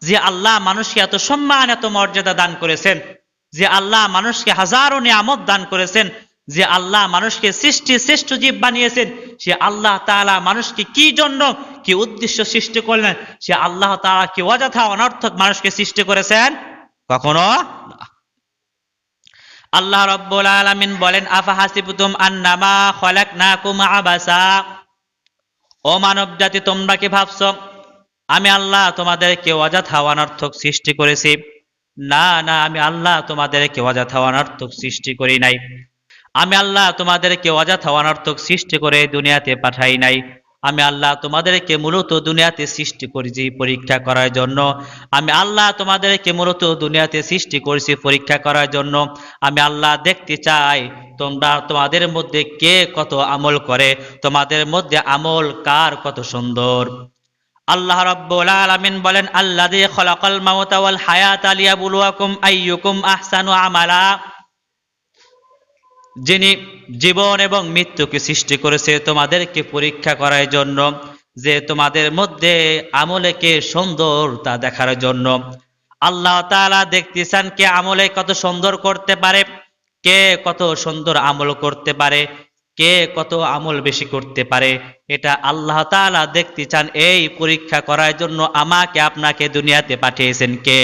যে আল্লাহ মানুষকে এত সম্মান এত মর্যাদা দান করেছেন, যে আল্লাহ মানুষকে হাজারো নিয়ামত দান করেছেন, যে আল্লাহ মানুষকে শ্রেষ্ঠ জীব বানিয়েছেন, সে আল্লাহ তাআলা মানুষকে কি জন্য কি উদ্দেশ্য সৃষ্টি করলেন, সে আল্লাহ তাআলা কি অযথা অনর্থক মানুষকে সৃষ্টি করেছেন? কখনো না। আল্লাহ রাব্বুল আলামিন বলেন, আফা হাসিবতুম আন্নামা খলাকনাকুম আবাসা, ও মানব জাতি তোমরা কি ভাবছো আমি আল্লাহ তোমাদেরকে অযথা অনর্থক সৃষ্টি করেছি? না না, আমি আল্লাহ তোমাদেরকে অযথা অনর্থক সৃষ্টি করি নাই। আমি আল্লাহ তোমাদেরকে অযথা অনর্থক সৃষ্টি করে দুনিয়াতে পাঠাই নাই। আমি আল্লাহ তোমাদেরকে মূলত দুনিয়াতে সৃষ্টি করেছি পরীক্ষা করার জন্য। আমি আল্লাহ তোমাদেরকে মূলত দুনিয়াতে সৃষ্টি করেছি পরীক্ষা করার জন্য। আমি আল্লাহ দেখতে চাই তোমাদের মধ্যে কে কত আমল করে, তোমাদের মধ্যে আমল কার কত সুন্দর। আল্লাহ রাব্বুল আলামিন বলেন, আল্লাযী খালাকাল মাউতা ওয়াল হায়াতা লিয়াবলুয়াকুম আইয়ুকুম আহসানু আমালা, যিনি জীবন এবং মৃত্যুকে সৃষ্টি করেছে তোমাদেরকে পরীক্ষা করার জন্য, যে তোমাদের মধ্যে আমলে কে সুন্দর তা দেখার জন্য। আল্লাহ তাআলা দেখতে চান কে আমলে কত সুন্দর করতে পারে, কে কত সুন্দর আমল করতে পারে, কে কত আমল বেশি করতে পারে। এটা আল্লাহ তাআলা দেখতে চান। এই পরীক্ষা করার জন্য আমাকে আপনাকে দুনিয়াতে পাঠিয়েছেন কে?